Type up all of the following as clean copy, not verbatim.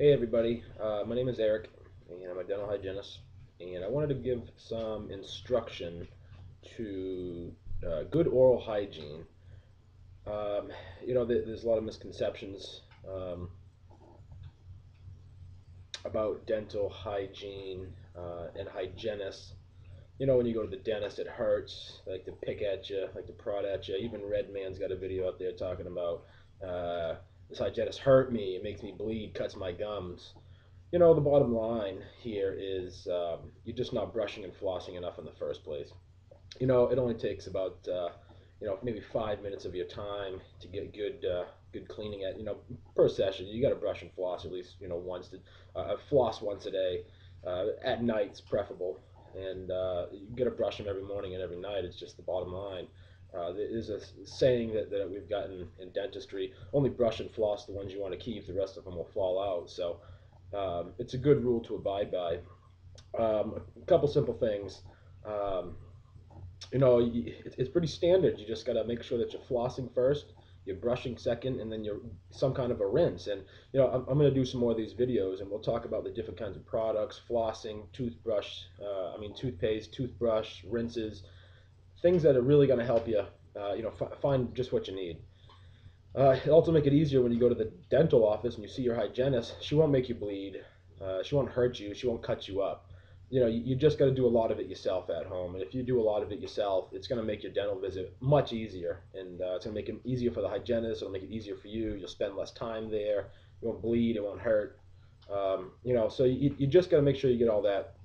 Hey everybody, my name is Eric and I'm a dental hygienist, and I wanted to give some instruction to good oral hygiene. Um, there's a lot of misconceptions about dental hygiene and hygienists. When you go to the dentist, it hurts, they like to pick at you, like to prod at you. Even Redman's got a video out there talking about this hygienist hurt me, it makes me bleed, cuts my gums. The bottom line here is you're just not brushing and flossing enough in the first place. It only takes about maybe 5 minutes of your time to get good cleaning at per session. You got to brush and floss at least floss once a day. At night's preferable, and you got to brush them every morning and every night. It's just the bottom line. There's a saying that we've gotten in dentistry: only brush and floss the ones you want to keep. The rest of them will fall out. So it's a good rule to abide by. A couple simple things. Um, it's pretty standard. You just got to make sure that you're flossing first, you're brushing second, and then you're some kind of a rinse. And I'm going to do some more of these videos, and we'll talk about the different kinds of products, flossing, toothpaste, toothbrush, rinses, things that are really going to help you. Find just what you need. It'll also make it easier when you go to the dental office and you see your hygienist. She won't make you bleed. She won't hurt you. She won't cut you up. You just got to do a lot of it yourself at home. And if you do a lot of it yourself, it's going to make your dental visit much easier. And it's going to make it easier for the hygienist. It'll make it easier for you. You'll spend less time there. You won't bleed. It won't hurt. So you just got to make sure you get all that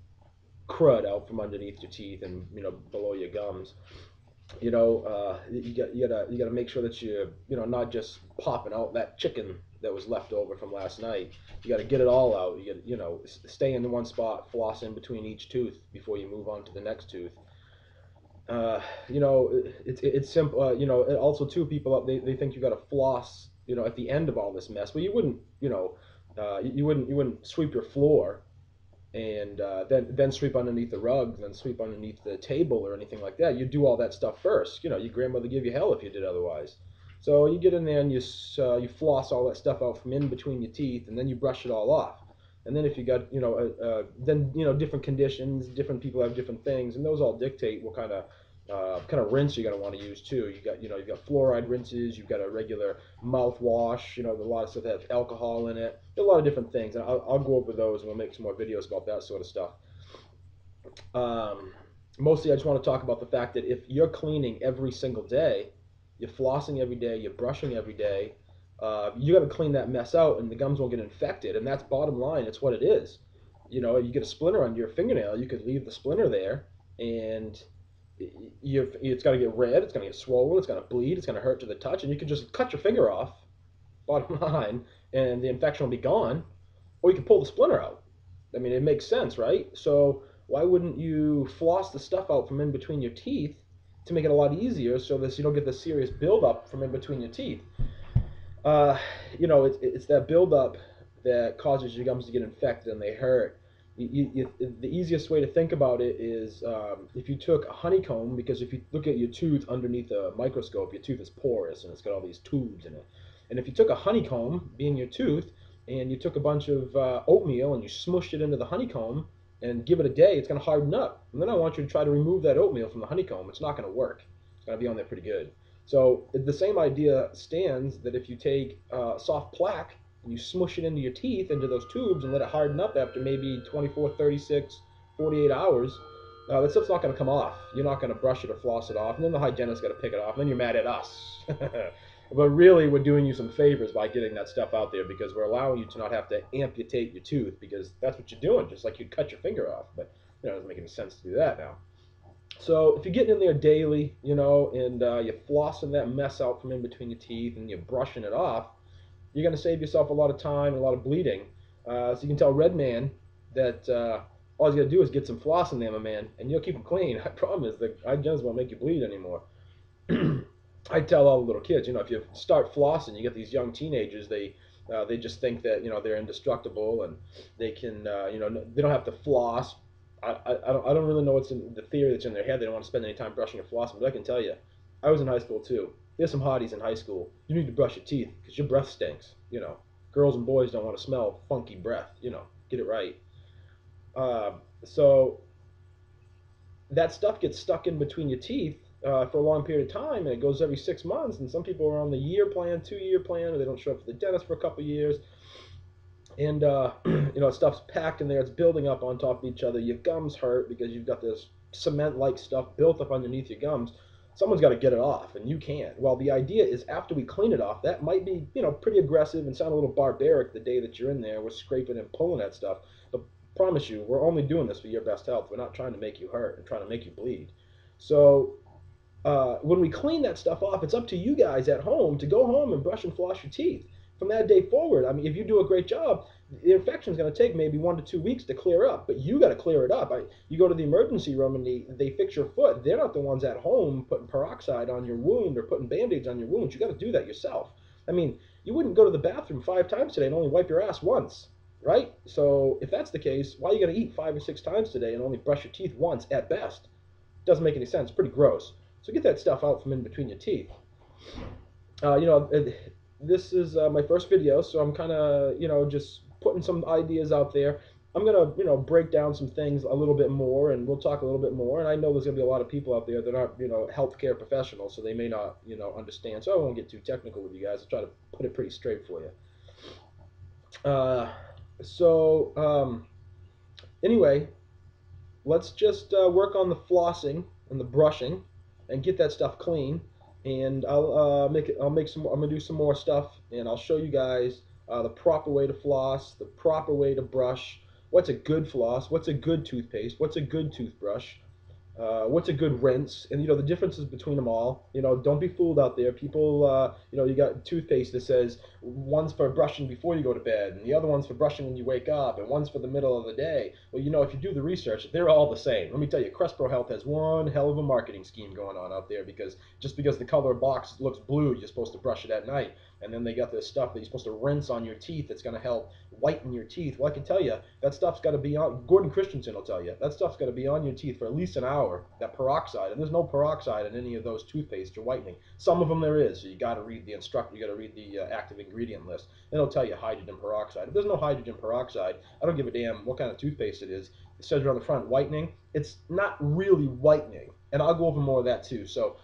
crud out from underneath your teeth and below your gums. You gotta make sure that you're not just popping out that chicken that was left over from last night. You gotta get it all out. You gotta stay in the one spot, floss in between each tooth before you move on to the next tooth. It's simple. Also too, people they think you gotta floss at the end of all this mess. Well, you wouldn't you wouldn't sweep your floor and then sweep underneath the rug, then sweep underneath the table or anything like that. You do all that stuff first. Your grandmother give you hell if you did otherwise. So you get in there and you floss all that stuff out from in between your teeth, and then you brush it all off. And then if you got different conditions, different people have different things, and those all dictate what kind of rinse you're going to want to use too. You've got fluoride rinses, you've got a regular mouthwash. A lot of stuff that has alcohol in it. A lot of different things, and I'll go over those, and we'll make some more videos about that sort of stuff. Mostly, I just want to talk about the fact that if you're cleaning every single day, you're flossing every day, you're brushing every day, you got to clean that mess out, and the gums won't get infected. And that's bottom line. It's what it is. If you get a splinter under your fingernail, you could leave the splinter there, and it's got to get red, it's going to get swollen, it's going to bleed, it's going to hurt to the touch, and you can just cut your finger off, bottom line, and the infection will be gone, or you can pull the splinter out. I mean, it makes sense, right? So why wouldn't you floss the stuff out from in between your teeth to make it a lot easier so that you don't get the serious buildup from in between your teeth? It's that buildup that causes your gums to get infected and they hurt. The easiest way to think about it is if you took a honeycomb, because if you look at your tooth underneath a microscope, your tooth is porous and it's got all these tubes in it. And if you took a honeycomb, being your tooth, and you took a bunch of oatmeal and you smushed it into the honeycomb and give it a day, it's going to harden up. And then I want you to try to remove that oatmeal from the honeycomb. It's not going to work. It's going to be on there pretty good. So the same idea stands that if you take soft plaque, you smush it into your teeth, into those tubes, and let it harden up after maybe 24, 36, 48 hours, that stuff's not going to come off. You're not going to brush it or floss it off, and then the hygienist's got to pick it off, and then you're mad at us. But really, we're doing you some favors by getting that stuff out there, because we're allowing you to not have to amputate your tooth, because that's what you're doing, just like you'd cut your finger off. But it doesn't make any sense to do that now. So if you're getting in there daily, and you're flossing that mess out from in between your teeth, and you're brushing it off, you're going to save yourself a lot of time and a lot of bleeding. So you can tell Redman that all he's got to do is get some floss in there, my man, and you'll keep them clean. The problem is that hygienists won't make you bleed anymore. I tell all the little kids, if you start flossing, you get these young teenagers, they just think that, they're indestructible and they can, they don't have to floss. I don't really know what's in the theory that's in their head. They don't want to spend any time brushing or flossing, but I can tell you, I was in high school too. There's some hotties in high school. You need to brush your teeth because your breath stinks. Girls and boys don't want to smell funky breath. Get it right. Uh, so that stuff gets stuck in between your teeth for a long period of time, and it goes every 6 months. And some people are on the year plan, 2-year plan, or they don't show up for the dentist for a couple of years. And stuff's packed in there. It's building up on top of each other. Your gums hurt because you've got this cement-like stuff built up underneath your gums. Someone's got to get it off, and you can't. Well, the idea is after we clean it off, that might be pretty aggressive and sound a little barbaric the day that you're in there. We're scraping and pulling that stuff, but promise you, we're only doing this for your best health. We're not trying to make you hurt and trying to make you bleed. So when we clean that stuff off, it's up to you guys at home to go home and brush and floss your teeth. From that day forward, I mean, if you do a great job, the infection is going to take maybe 1 to 2 weeks to clear up, but you got to clear it up. You go to the emergency room and they fix your foot. They're not the ones at home putting peroxide on your wound or putting Band-Aids on your wounds. You got to do that yourself. I mean, you wouldn't go to the bathroom 5 times today and only wipe your ass once, right? So if that's the case, why are you going to eat 5 or 6 times today and only brush your teeth once at best? Doesn't make any sense. Pretty gross. So get that stuff out from in between your teeth. This is my first video, so I'm kind of, just putting some ideas out there. I'm going to, break down some things a little bit more, and we'll talk a little bit more. And I know there's going to be a lot of people out there that aren't, healthcare professionals, so they may not, understand. So I won't get too technical with you guys. I'll try to put it pretty straight for you. Anyway, let's just work on the flossing and the brushing and get that stuff clean. And I'm gonna do some more stuff, and I'll show you guys the proper way to floss, the proper way to brush, what's a good floss, what's a good toothpaste, what's a good toothbrush, what's a good rinse, and the differences between them all. Don't be fooled out there. People, you got toothpaste that says one's for brushing before you go to bed, and the other one's for brushing when you wake up, and one's for the middle of the day. Well, if you do the research, they're all the same. Let me tell you, Crespro Health has one hell of a marketing scheme going on out there, because just because the color box looks blue, you're supposed to brush it at night. And then they got this stuff that you're supposed to rinse on your teeth that's going to help whiten your teeth. Well, I can tell you, that stuff's got to be on, Gordon Christensen will tell you, that stuff's got to be on your teeth for at least an hour, that peroxide. And there's no peroxide in any of those toothpastes or whitening. Some of them there is, so you got to read the instructor, you got to read the active ingredient list. And it'll tell you hydrogen peroxide. If there's no hydrogen peroxide, I don't give a damn what kind of toothpaste it is. It says right on the front, whitening. It's not really whitening. And I'll go over more of that too. So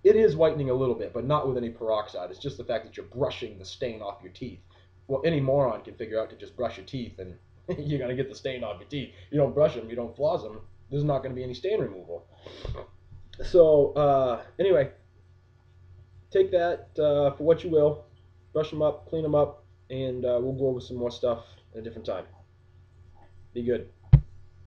it is whitening a little bit, but not with any peroxide. It's just the fact that you're brushing the stain off your teeth. Well, any moron can figure out to just brush your teeth, and you're going to get the stain off your teeth. You don't brush them, you don't floss them, there's not going to be any stain removal. So, anyway, take that for what you will. Brush them up, clean them up, and we'll go over some more stuff at a different time. Be good.